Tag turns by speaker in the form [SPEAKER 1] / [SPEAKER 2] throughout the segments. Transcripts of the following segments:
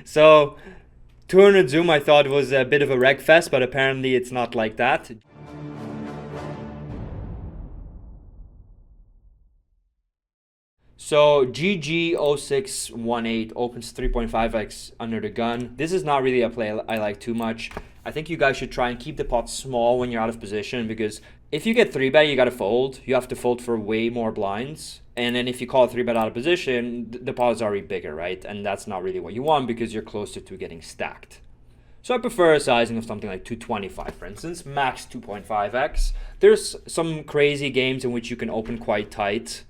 [SPEAKER 1] So 200 zoom I thought was a bit of a reg fest, but apparently it's not like that. So GG0618 opens 3.5x under the gun. This is not really a play I like too much. I think you guys should try and keep the pot small when you're out of position, because if you get 3-bet, you gotta fold. You have to fold for way more blinds. And then if you call 3-bet out of position, the pot is already bigger, right? And that's not really what you want because you're closer to getting stacked. So I prefer a sizing of something like 225, for instance, max 2.5x. There's some crazy games in which you can open quite tight,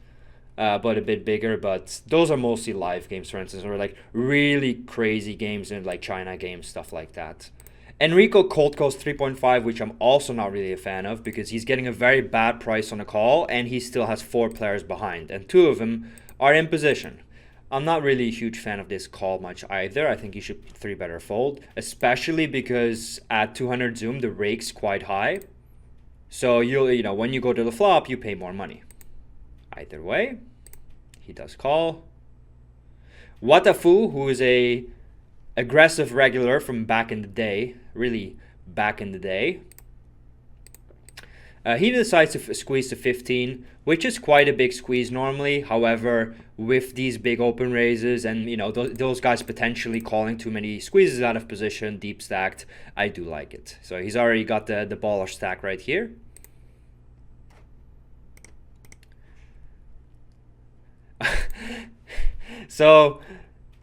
[SPEAKER 1] but a bit bigger, but those are mostly live games, for instance, or like really crazy games in like China games, stuff like that. Enrico cold calls 3.5, which I'm also not really a fan of because he's getting a very bad price on a call and he still has 4 players behind and 2 of them are in position. I'm not really a huge fan of this call much either. I think you should 3-bet or fold, especially because at 200 zoom the rake's quite high. So you know when you go to the flop, you pay more money. Either way, he does call. Watafu, who is a aggressive regular from back in the day, really back in the day, he decides to squeeze to 15, which is quite a big squeeze normally. However, with these big open raises and those guys potentially calling too many squeezes out of position, deep stacked, I do like it. So he's already got the baller stack right here. So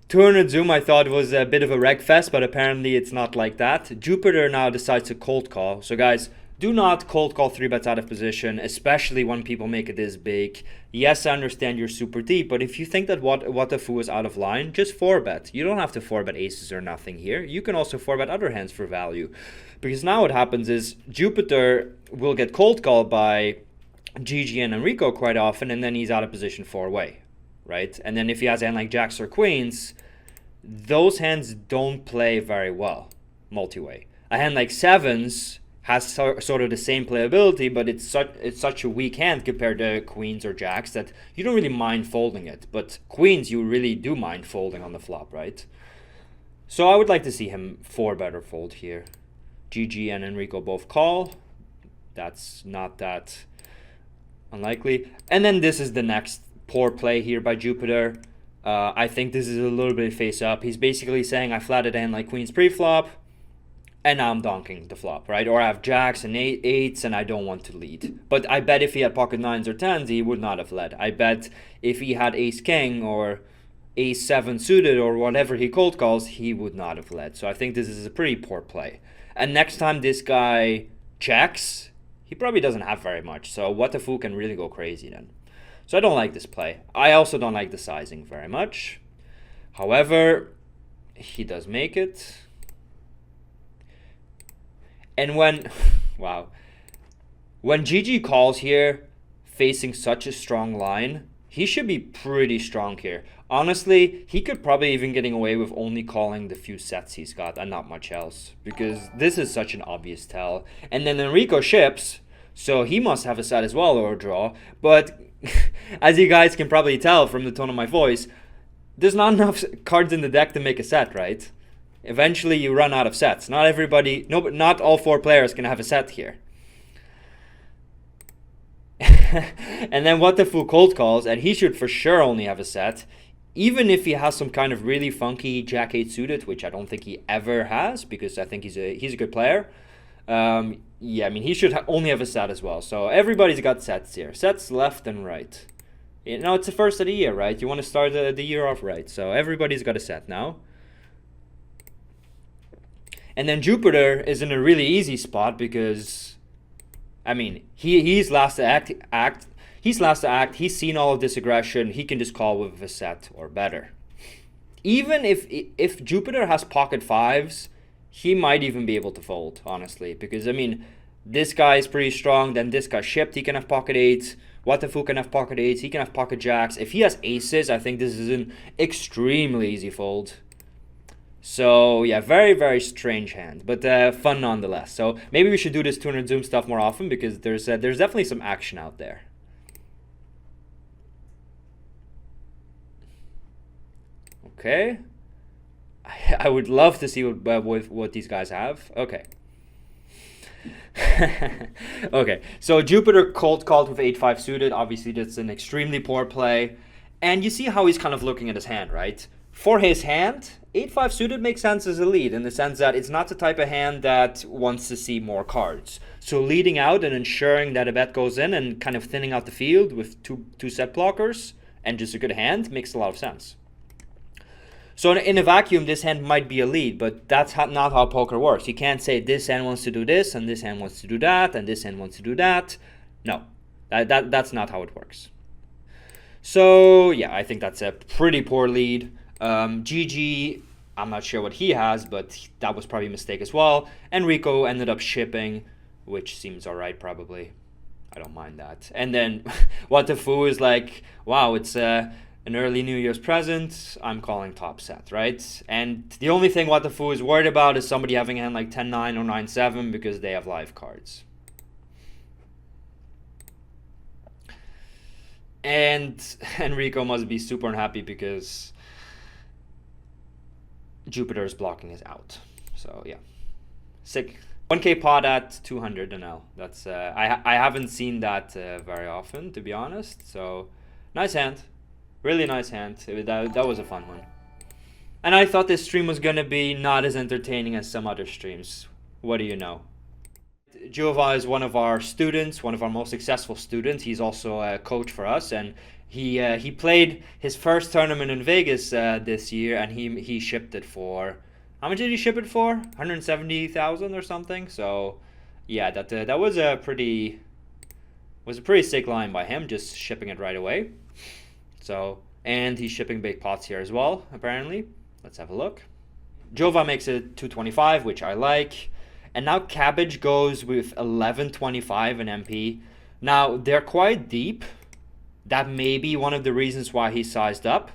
[SPEAKER 1] 200 zoom I thought was a bit of a reg fest, but apparently it's not like that. Jupiter now decides to cold call. So guys, do not cold call 3-bets out of position, especially when people make it this big. Yes, I understand you're super deep, but if you think that Watafu is out of line, just 4-bet. You don't have to 4-bet aces or nothing here. You can also 4-bet other hands for value. Because now what happens is Jupiter will get cold called by GG and Enrico quite often, and then he's out of position 4-way. Right? And then if he has a hand like jacks or queens, those hands don't play very well multi-way. A hand like sevens has sort of the same playability, but it's such a weak hand compared to queens or jacks that you don't really mind folding it. But queens, you really do mind folding on the flop, right? So I would like to see him 4-bet or fold here. GG and Enrico both call. That's not that unlikely. And then this is the next poor play here by Jupiter. I think this is a little bit face up. He's basically saying I flatted a hand like queens pre-flop, and now I'm donking the flop, right? Or I have jacks and eights, and I don't want to lead. But I bet if he had pocket 9s or 10s, he would not have led. I bet if he had ace-king or ace-7 suited or whatever he cold calls, he would not have led. So I think this is a pretty poor play. And next time this guy checks, he probably doesn't have very much. So Watafu can really go crazy then. So I don't like this play. I also don't like the sizing very much. However, he does make it. And when, wow, when GG calls here, facing such a strong line, he should be pretty strong here. Honestly, he could probably even getting away with only calling the few sets he's got and not much else, because this is such an obvious tell. And then Enrico ships, so he must have a set as well or a draw, but as you guys can probably tell from the tone of my voice, there's not enough cards in the deck to make a set, right? Eventually you run out of sets. Not all 4 players can have a set here. And then Watafu cold calls, and he should for sure only have a set, even if he has some kind of really funky jack-8 suited, which I don't think he ever has, because I think he's a good player. Yeah, I mean, he should only have a set as well. So everybody's got sets here. Sets left and right. It's the first of the year, right? You want to start the year off right. So everybody's got a set now. And then Jupiter is in a really easy spot because, I mean, he's last to act. He's last to act. He's seen all of this aggression. He can just call with a set or better. Even if Jupiter has pocket 5s, he might even be able to fold, honestly. Because, I mean, this guy is pretty strong. Then this guy shipped. He can have pocket 8s. Watafu can have pocket 8s. He can have pocket jacks. If he has aces, I think this is an extremely easy fold. So, yeah, very, very strange hand. But fun nonetheless. So, maybe we should do this 200 zoom stuff more often because there's definitely some action out there. Okay. I would love to see what these guys have. Okay. Okay, so Jupiter cold called with 8-5 suited. Obviously, that's an extremely poor play. And you see how he's kind of looking at his hand, right? For his hand, 8-5 suited makes sense as a lead in the sense that it's not the type of hand that wants to see more cards. So leading out and ensuring that a bet goes in and kind of thinning out the field with two set blockers and just a good hand makes a lot of sense. So in a vacuum, this hand might be a lead, but that's not how poker works. You can't say this hand wants to do this, and this hand wants to do that, and this hand wants to do that. No, that's not how it works. So yeah, I think that's a pretty poor lead. GG, I'm not sure what he has, but that was probably a mistake as well. Enrico ended up shipping, which seems all right probably. I don't mind that. And then What the Foo is like, wow, it's an early New Year's present, I'm calling top set, right? And the only thing What the Foo is worried about is somebody having a hand like 10-9 or 9-7 because they have live cards. And Enrico must be super unhappy because Jupiter is blocking his out. So yeah, sick. 1K pot at 200 NL. That's I haven't seen that very often, to be honest. So nice hand. Really nice hand. That was a fun one. And I thought this stream was going to be not as entertaining as some other streams. What do you know? Giova is one of our students, one of our most successful students. He's also a coach for us. And he played his first tournament in Vegas this year. And he shipped it for... How much did he ship it for? 170,000 or something. So yeah, that was a pretty sick line by him, just shipping it right away. So, and he's shipping big pots here as well, apparently. Let's have a look. Jova makes it 225, which I like. And now Cabbage goes with 1125 in MP. Now, they're quite deep. That may be one of the reasons why he sized up.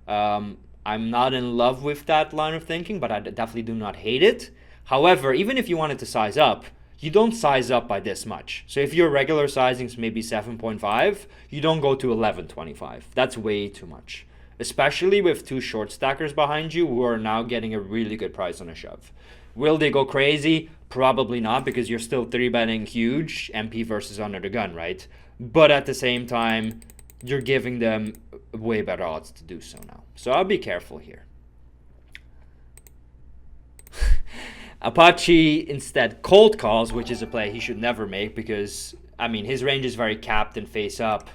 [SPEAKER 1] I'm not in love with that line of thinking, but I definitely do not hate it. However, even if you wanted to size up, you don't size up by this much. So if your regular sizing is maybe 7.5, you don't go to 11.25. That's way too much. Especially with two short stackers behind you who are now getting a really good price on a shove. Will they go crazy? Probably not, because you're still 3-betting huge MP versus under the gun, right? But at the same time, you're giving them way better odds to do so now. So I'll be careful here. Apache instead cold calls, which is a play he should never make because, I mean, his range is very capped and face up.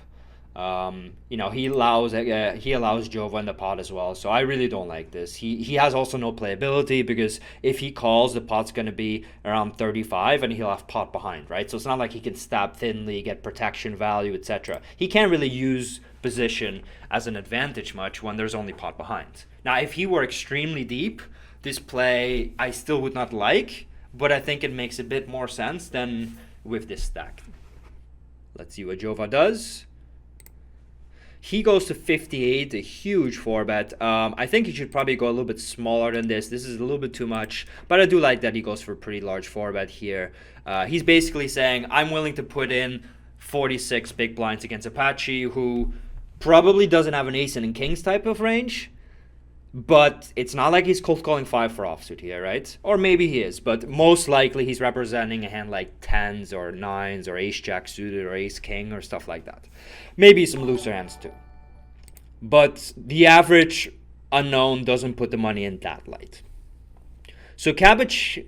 [SPEAKER 1] You know, he allows Jova in the pot as well, so I really don't like this. He has also no playability because if he calls, the pot's going to be around 35 and he'll have pot behind, right? So it's not like he can stab thinly, get protection value, etc. He can't really use position as an advantage much when there's only pot behind. Now, if he were extremely deep, this play I still would not like, but I think it makes a bit more sense than with this stack. Let's see what Jova does. He goes to 58, a huge 4-bet. I think he should probably go a little bit smaller than this. This is a little bit too much, but I do like that he goes for a pretty large 4-bet here. He's basically saying, I'm willing to put in 46 big blinds against Apache, who probably doesn't have an ace and kings type of range. But it's not like he's cold calling 5 for offsuit here, right? Or maybe he is, but most likely he's representing a hand like 10s or 9s or ace-jack suited or ace-king or stuff like that. Maybe some looser hands too. But the average unknown doesn't put the money in that light. So Cabbage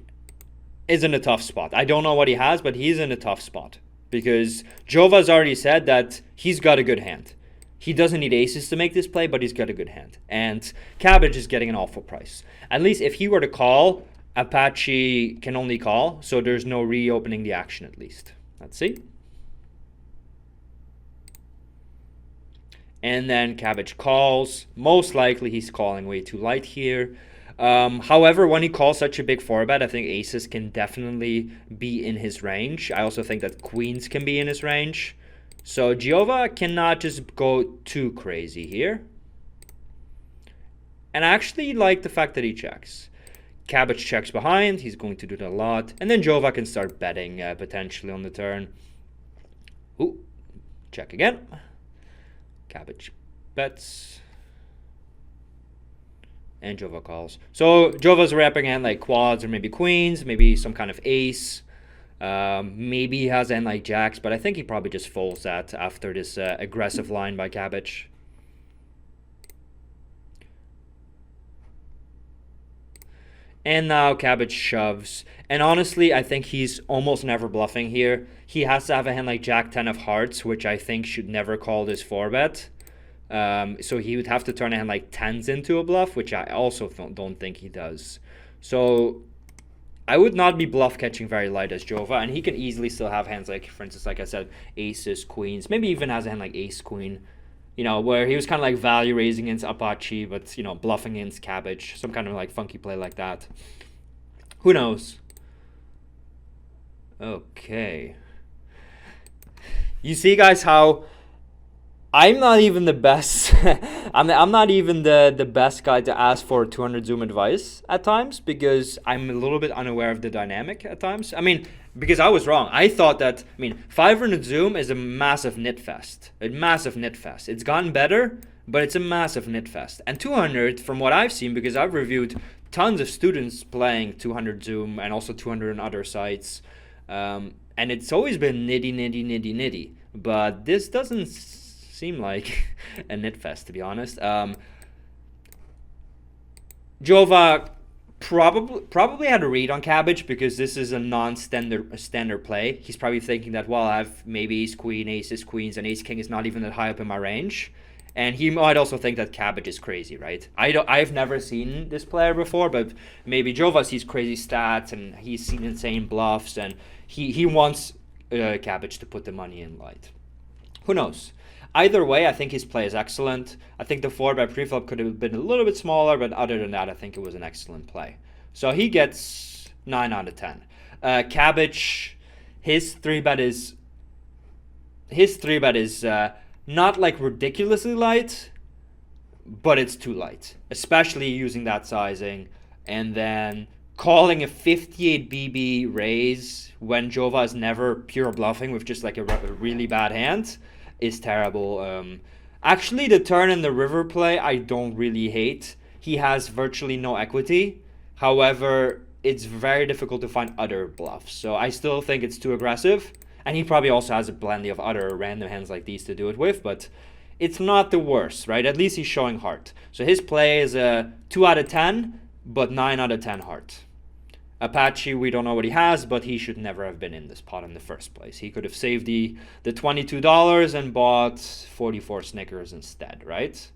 [SPEAKER 1] is in a tough spot. I don't know what he has, but he's in a tough spot. Because Jova's already said that he's got a good hand. He doesn't need aces to make this play, but he's got a good hand. And Cabbage is getting an awful price. At least if he were to call, Apache can only call, so there's no reopening the action at least. Let's see. And then Cabbage calls. Most likely he's calling way too light here. However, when he calls such a big 4-bet, I think aces can definitely be in his range. I also think that queens can be in his range. So Jova cannot just go too crazy here. And I actually like the fact that he checks. Cabbage checks behind. He's going to do that a lot. And then Jova can start betting potentially on the turn. Ooh, check again. Cabbage bets. And Jova calls. So Jova's wrapping hand like quads or maybe queens, maybe some kind of ace. Maybe he has hand like jacks, but I think he probably just folds that after this aggressive line by Cabbage. And now Cabbage shoves. And honestly, I think he's almost never bluffing here. He has to have a hand like Jack 10 of hearts, which I think should never call this 4-bet. So he would have to turn a hand like 10s into a bluff, which I also don't think he does. So I would not be bluff catching very light as Jova, and he can easily still have hands like, for instance, like I said, aces, queens, maybe even has a hand like ace, queen, you know, where he was kind of like value raising against Apache, but, you know, bluffing against Cabbage, some kind of like funky play like that. Who knows? Okay. You see, guys, how I'm not even the best. I'm not even the best guy to ask for 200 zoom advice at times, because I'm a little bit unaware of the dynamic at times. I mean, because I was wrong. I thought that, 500 zoom is a massive nit fest. A massive nit fest. It's gotten better, but it's a massive nit fest. And 200, from what I've seen, because I've reviewed tons of students playing 200 zoom and also 200 on other sites, and it's always been nitty. But this doesn't seem like a nit fest, to be honest. Jova probably had a read on Cabbage, because this is a non-standard play. He's probably thinking that, well, I have maybe ace queen, aces, queens, and ace king is not even that high up in my range. And he might also think that Cabbage is crazy, right? I've never seen this player before, but maybe Jova sees crazy stats and he's seen insane bluffs, and he wants Cabbage to put the money in light. Who knows? Either way, I think his play is excellent. I think the 4-bet preflop could have been a little bit smaller, but other than that, I think it was an excellent play. So he gets 9 out of 10. Cabbage, his 3-bet is not like ridiculously light, but it's too light, especially using that sizing, and then calling a 58 BB raise when Jova is never pure bluffing with just like a really bad hand is terrible. Actually, the turn and the river play I don't really hate. He has virtually no equity. However, it's very difficult to find other bluffs. So I still think it's too aggressive. And he probably also has a plenty of other random hands like these to do it with. But it's not the worst, right? At least he's showing heart. So his play is a 2 out of 10, but 9 out of 10 heart. Apache, we don't know what he has, but he should never have been in this pot in the first place. He could have saved the $22 and bought 44 Snickers instead, right?